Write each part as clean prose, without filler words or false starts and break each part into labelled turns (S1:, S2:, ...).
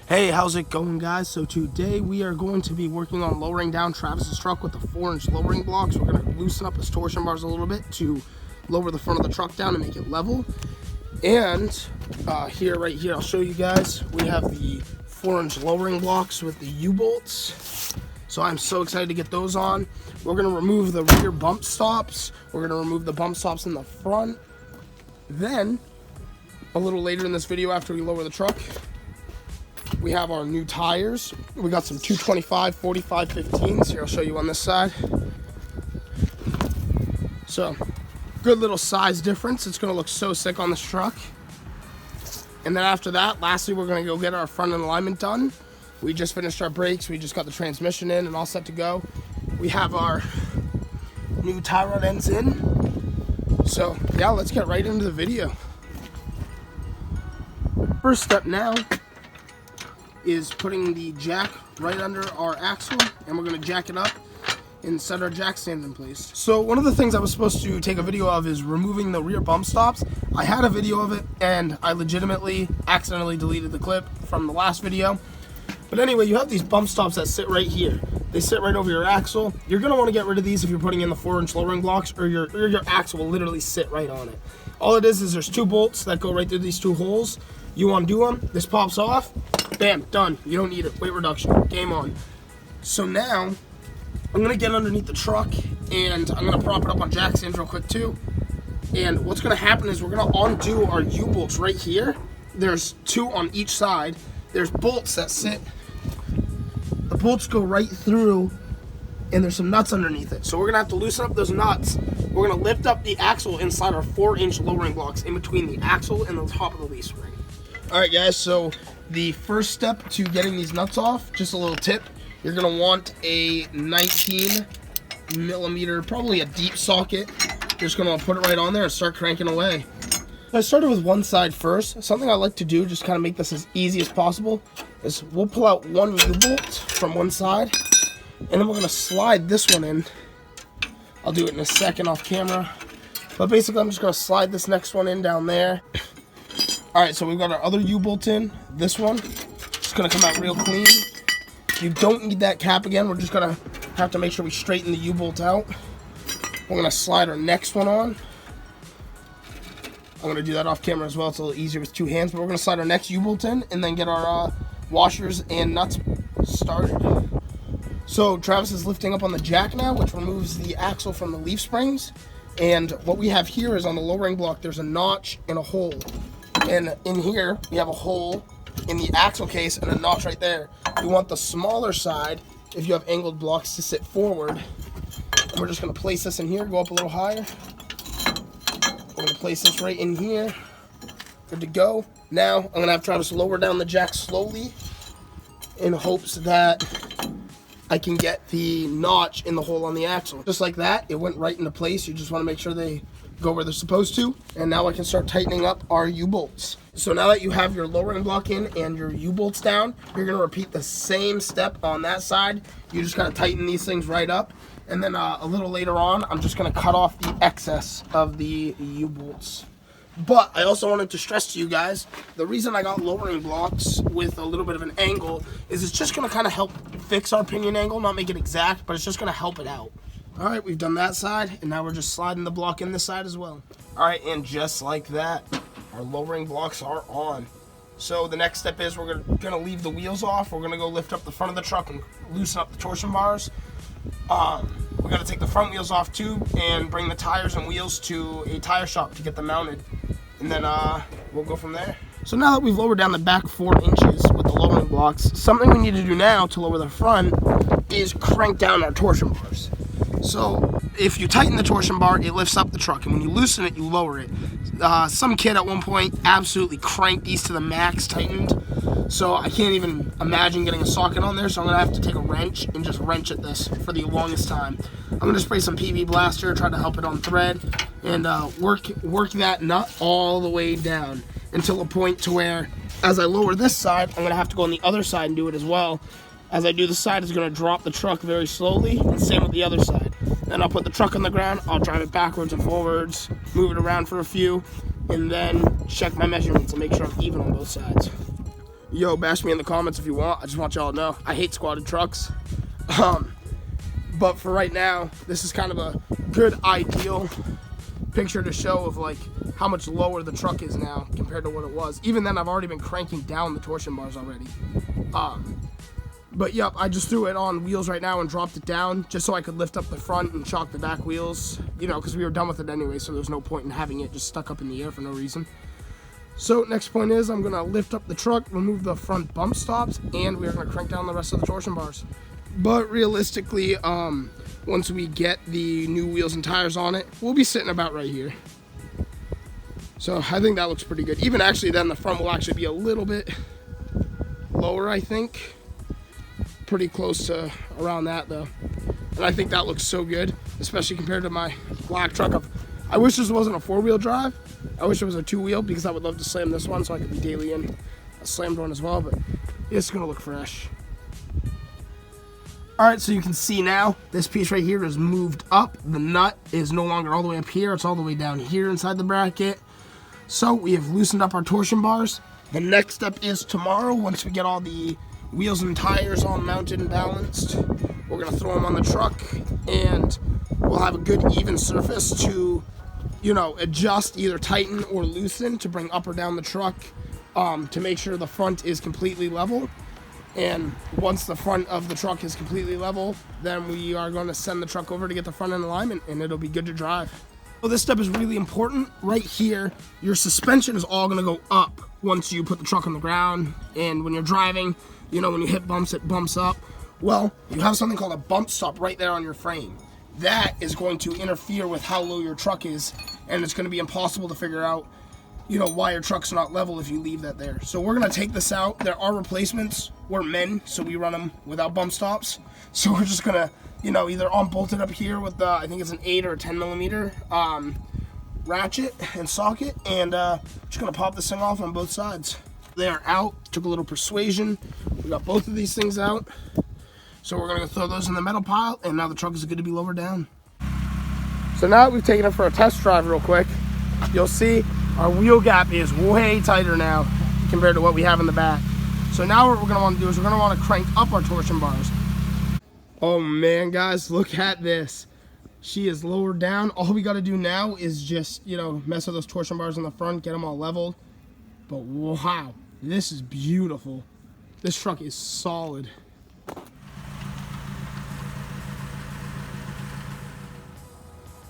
S1: Hey, how's it going, guys? So today we are going to be working on lowering down Travis's truck with the 4-inch lowering blocks. We're going to loosen up his torsion bars a little bit to lower the front of the truck down and make it level. And right here, I'll show you guys. We have the 4-inch lowering blocks with the U-bolts. So I'm so excited to get those on. We're going to remove the rear bump stops. We're going to remove the bump stops in the front. Then, a little later in this video, after we lower the truck, we have our new tires. We got some 225 45 15s. Here, I'll show you on this side. So, good little size difference. It's going to look so sick on this truck. And then after that, lastly, we're going to go get our front end alignment done. We just finished our brakes. We just got the transmission in and all set to go. We have our new tie rod ends in. So, yeah, let's get right into the video. First step now is putting the jack right under our axle, and we're going to jack it up and set our jack stand in place. So one of the things I was supposed to take a video of is removing the rear bump stops. I had a video of it, and I legitimately accidentally deleted the clip from the last video. But anyway, you have these bump stops that sit right here. They sit right over your axle. You're going to want to get rid of these if you're putting in the 4-inch lowering blocks, or your axle will literally sit right on it. All it is there's 2 bolts that go right through these 2 holes. You undo them, this pops off, bam, done. You don't need it. Weight reduction, game on. So now, I'm going to get underneath the truck, and I'm going to prop it up on jack stands real quick too. And what's going to happen is we're going to undo our U-bolts right here. There's 2 on each side. There's bolts that sit. The bolts go right through, and there's some nuts underneath it. So we're going to have to loosen up those nuts. We're going to lift up the axle inside our 4-inch lowering blocks in between the axle and the top of the leaf spring. Alright guys, so the first step to getting these nuts off, just a little tip, you're going to want a 19 millimeter, probably a deep socket. You're just going to put it right on there and start cranking away. I started with one side first. Something I like to do, just kind of make this as easy as possible, is we'll pull out one U-bolt from one side, and then we're going to slide this one in. I'll do it in a second off camera. But basically, I'm just going to slide this next one in down there. Alright, so we've got our other U-bolt in. This one, just going to come out real clean. You don't need that cap again. We're just going to have to make sure we straighten the U-bolt out. We're going to slide our next one on. I'm going to do that off camera as well. It's a little easier with 2 hands. But we're going to slide our next U-bolt in and then get our washers and nuts started. So Travis is lifting up on the jack now, which removes the axle from the leaf springs. And what we have here is on the lowering block, there's a notch and a hole. And in here, we have a hole in the axle case and a notch right there. You want the smaller side, if you have angled blocks, to sit forward. And we're just going to place this in here, go up a little higher. We're going to place this right in here. Good to go. Now, I'm going to have Travis lower down the jack slowly in hopes that I can get the notch in the hole on the axle. Just like that, it went right into place. You just want to make sure they go where they're supposed to. And now I can start tightening up our U-bolts. So now that you have your lowering block in and your U-bolts down, you're going to repeat the same step on that side. You just got to tighten these things right up. And then a little later on, I'm just going to cut off the excess of the U-bolts. But I also wanted to stress to you guys, the reason I got lowering blocks with a little bit of an angle is it's just going to kind of help fix our pinion angle, not make it exact, but it's just going to help it out. Alright, we've done that side, and now we're just sliding the block in this side as well. Alright, and just like that, our lowering blocks are on. So the next step is we're going to leave the wheels off. We're going to go lift up the front of the truck and loosen up the torsion bars. We're going to take the front wheels off too and bring the tires and wheels to a tire shop to get them mounted. And then we'll go from there. So now that we've lowered down the back 4 inches with the lowering blocks, something we need to do now to lower the front is crank down our torsion bars. So if you tighten the torsion bar, it lifts up the truck, and when you loosen it, you lower it. Some kid at one point absolutely cranked these to the max tightened, so I can't even imagine getting a socket on there, so I'm going to have to take a wrench and just wrench at this for the longest time. I'm going to spray some PV Blaster, try to help it on thread, and work that nut all the way down until a point to where, as I lower this side, I'm going to have to go on the other side and do it as well. As I do this side, it's going to drop the truck very slowly, and same with the other side. Then I'll put the truck on the ground, I'll drive it backwards and forwards, move it around for a few, and then check my measurements and make sure I'm even on both sides. Yo, bash me in the comments if you want. I just want y'all to know I hate squatted trucks. But for right now, this is kind of a good ideal picture to show of like how much lower the truck is now compared to what it was. Even then, I've already been cranking down the torsion bars already. But yep, I just threw it on wheels right now and dropped it down just so I could lift up the front and chalk the back wheels, you know, because we were done with it anyway, so there's no point in having it just stuck up in the air for no reason. So next point is I'm gonna lift up the truck, remove the front bump stops, and we're gonna crank down the rest of the torsion bars. But realistically, once we get the new wheels and tires on it, we'll be sitting about right here. So I think that looks pretty good. Even actually then the front will actually be a little bit lower, I think. Pretty close to around that though. And I think that looks so good, especially compared to my black truck. I wish this wasn't a 4-wheel drive. I wish it was a 2-wheel because I would love to slam this one so I could be daily in a slammed one as well, but it's gonna look fresh. Alright, so you can see now, this piece right here is moved up. The nut is no longer all the way up here, it's all the way down here inside the bracket. So we have loosened up our torsion bars. The next step is tomorrow, once we get all the wheels and tires all mounted and balanced, we're gonna throw them on the truck and we'll have a good even surface to, you know, adjust, either tighten or loosen to bring up or down the truck to make sure the front is completely level. And once the front of the truck is completely level, then we are going to send the truck over to get the front end alignment and it'll be good to drive. So this step is really important. Right here, your suspension is all going to go up once you put the truck on the ground. And when you're driving, you know, when you hit bumps, it bumps up. Well, you have something called a bump stop right there on your frame. That is going to interfere with how low your truck is, and it's going to be impossible to figure out, you know, why your truck's not level if you leave that there. So we're going to take this out. There are replacements. We're men, so we run them without bump stops. So we're just going to, you know, either unbolt it up here with the, I think it's an 8 or a 10 millimeter ratchet and socket, and just going to pop this thing off on both sides. They are out. Took a little persuasion. We got both of these things out. So we're going to throw those in the metal pile, and now the truck is good to be lowered down. So now that we've taken it for a test drive real quick, you'll see our wheel gap is way tighter now compared to what we have in the back. So now what we're going to want to do is we're going to want to crank up our torsion bars. Oh man, guys, look at this. She is lowered down. All we got to do now is just, you know, mess with those torsion bars in the front, get them all leveled. But wow, this is beautiful. This truck is solid.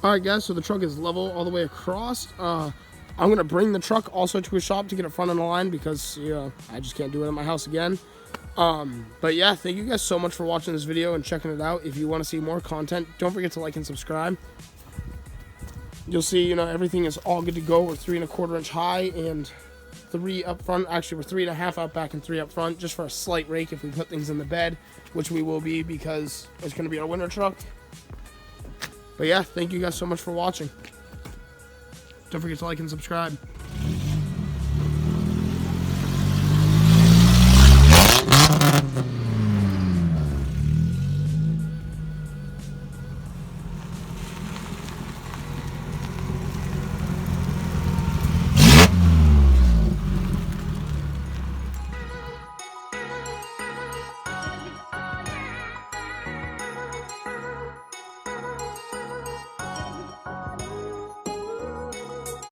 S1: Alright guys, so the truck is level all the way across. I'm going to bring the truck also to a shop to get it front on the line because, you know, I just can't do it at my house again. But yeah, thank you guys so much for watching this video and checking it out. If you want to see more content, don't forget to like and subscribe. You'll see, you know, everything is all good to go. We're 3 1/4 inch high and 3 up front. Actually, we're 3 1/2 out back and 3 up front, just for a slight rake if we put things in the bed, which we will be because it's going to be our winter truck. But yeah, thank you guys so much for watching. Don't forget to like and subscribe.